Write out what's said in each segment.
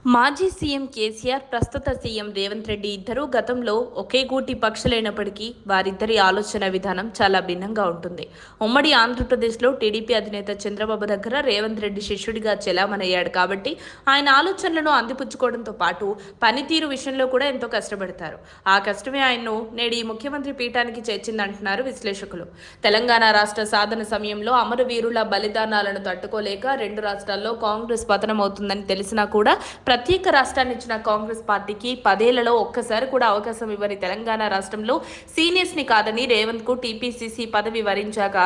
మాజీ సీఎం కేసీఆర్, ప్రస్తుత సీఎం రేవంత్ రెడ్డి ఇద్దరూ గతంలో ఒకే గూటి పక్షులైనప్పటికీ వారిద్దరి ఆలోచన విధానం చాలా భిన్నంగా ఉంటుంది. ఉమ్మడి ఆంధ్రప్రదేశ్లో టీడీపీ అధినేత చంద్రబాబు దగ్గర రేవంత్ రెడ్డి శిష్యుడిగా చెలామణయ్యాడు కాబట్టి ఆయన ఆలోచనలను అందిపుచ్చుకోవడంతో పాటు పనితీరు విషయంలో కూడా ఎంతో కష్టపడతారు. ఆ కష్టమే ఆయన్ను నేడు ఈ ముఖ్యమంత్రి పీఠానికి చేర్చిందంటున్నారు విశ్లేషకులు. తెలంగాణ రాష్ట్ర సాధన సమయంలో అమరవీరుల బలిదానాలను తట్టుకోలేక రెండు రాష్ట్రాల్లో కాంగ్రెస్ పతనమవుతుందని తెలిసినా కూడా ప్రత్యేక రాష్ట్రాన్ని ఇచ్చిన కాంగ్రెస్ పార్టీకి 10 ఏళ్లలో ఒక్కసారి కూడా అవకాశం ఇవ్వని తెలంగాణ రాష్ట్రంలో సీనియర్స్ ని కాదని రేవంత్ కు టీపీసీసీ పదవి వరించాక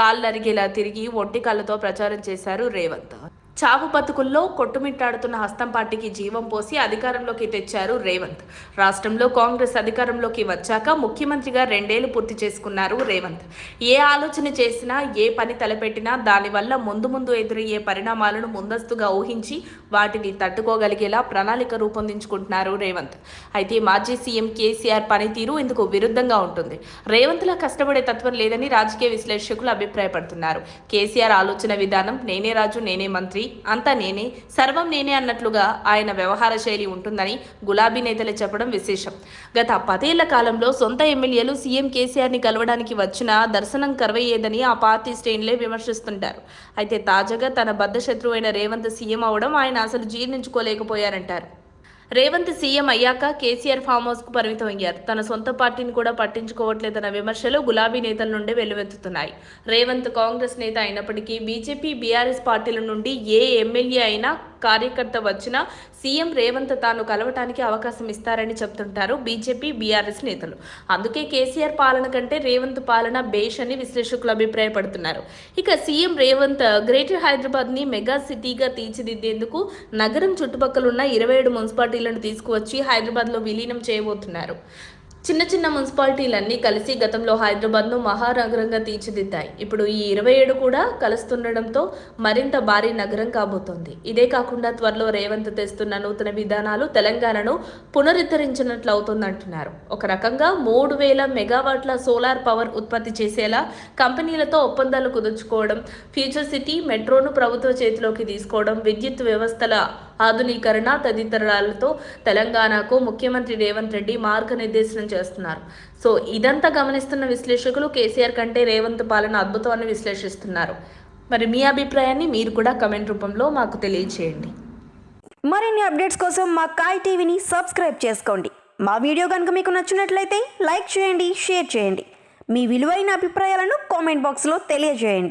కాళ్ళరిగేలా తిరిగి ఒంటి కాళ్లతో ప్రచారం చేశారు రేవంత్. చావు బతుకుల్లో కొట్టుమిట్టాడుతున్న హస్తం పార్టీకి జీవం పోసి అధికారంలోకి తెచ్చారు రేవంత్. రాష్ట్రంలో కాంగ్రెస్ అధికారంలోకి వచ్చాక ముఖ్యమంత్రిగా 2 ఏళ్లు పూర్తి చేసుకున్నారు రేవంత్. ఏ ఆలోచన చేసినా, ఏ పని తలపెట్టినా దానివల్ల ముందు ఎదురయ్యే పరిణామాలను ముందస్తుగా ఊహించి వాటిని తట్టుకోగలిగేలా ప్రణాళిక రూపొందించుకుంటున్నారు రేవంత్. అయితే మాజీ సీఎం కేసీఆర్ పనితీరు ఇందుకు విరుద్ధంగా ఉంటుంది. రేవంత్లా కష్టపడే తత్వం లేదని రాజకీయ విశ్లేషకులు అభిప్రాయపడుతున్నారు. కేసీఆర్ ఆలోచన విధానం నేనే రాజు నేనే మంత్రి, అంతా నేనే, సర్వం నేనే అన్నట్లుగా ఆయన వ్యవహార శైలి ఉంటుందని గులాబీ నేతలు చెప్పడం విశేషం. గత 10 ఏళ్ల కాలంలో సొంత ఎమ్మెల్యేలు సీఎం కేసీఆర్ ని కలవడానికి వచ్చినా దర్శనం కరువయ్యేదని ఆ పార్టీ శ్రేణులే విమర్శిస్తుంటారు. అయితే తాజాగా తన బద్ధ శత్రువైన రేవంత్ సీఎం అవడం ఆయన అసలు జీర్ణించుకోలేకపోయారంటారు. రేవంత్ సీఎం అయ్యాక కేసీఆర్ ఫామ్ హౌస్ కు పరిమితం అయ్యారు. తన సొంత పార్టీని కూడా పట్టించుకోవట్లేదన్న విమర్శలు గులాబీ నేతల నుండి వెల్లువెత్తుతున్నాయి. రేవంత్ కాంగ్రెస్ నేత అయినప్పటికీ బీజేపీ, బీఆర్ఎస్ పార్టీల నుండి ఏ ఎమ్మెల్యే అయినా, కార్యకర్త వచ్చినా సీఎం రేవంత్ తాను కలవటానికి అవకాశం ఇస్తారని చెప్తుంటారు బీజేపీ, బీఆర్ఎస్ నేతలు. అందుకే కేసీఆర్ పాలన కంటే రేవంత్ పాలన బేష్ అని విశ్లేషకులు అభిప్రాయపడుతున్నారు. ఇక సీఎం రేవంత్ గ్రేటర్ హైదరాబాద్ ని మెగా సిటీగా తీర్చిదిద్దేందుకు నగరం చుట్టుపక్కల ఉన్న 27 మున్సిపాలిటీలను తీసుకువచ్చి హైదరాబాద్ లో విలీనం చేయబోతున్నారు. చిన్న మున్సిపాలిటీలన్నీ కలిసి గతంలో హైదరాబాద్ను మహానగరంగా తీర్చిదిద్దాయి. ఇప్పుడు ఈ 27 కూడా కలుస్తుండడంతో మరింత భారీ నగరం కాబోతోంది. ఇదే కాకుండా త్వరలో రేవంత్ తెస్తున్న నూతన విధానాలు తెలంగాణను పునరుద్ధరించినట్లు అవుతుందంటున్నారు. ఒక రకంగా 3000 మెగావాట్ల సోలార్ పవర్ ఉత్పత్తి చేసేలా కంపెనీలతో ఒప్పందాలు కుదుర్చుకోవడం, ఫ్యూచర్ సిటీ, మెట్రోను ప్రభుత్వ చేతిలోకి తీసుకోవడం, విద్యుత్ వ్యవస్థల ఆధునీకరణ తదితరాలతో తెలంగాణకు ముఖ్యమంత్రి రేవంత్ రెడ్డి మార్గనిర్దేశనం చేస్తున్నారు. సో ఇదంతా గమనిస్తున్న విశ్లేషకులు కేసీఆర్ కంటే రేవంత్ పాలన అద్భుతం అని విశ్లేషిస్తున్నారు. మరి మీ అభిప్రాయాన్ని మీరు కూడా కమెంట్ రూపంలో మాకు తెలియజేయండి. మరిన్ని అప్డేట్స్ కోసం మా కాయ్ టీవీని సబ్స్క్రైబ్ చేసుకోండి. మా వీడియో కనుక మీకు నచ్చినట్లయితే లైక్ చేయండి, షేర్ చేయండి. మీ విలువైన అభిప్రాయాలను కామెంట్ బాక్స్లో తెలియజేయండి.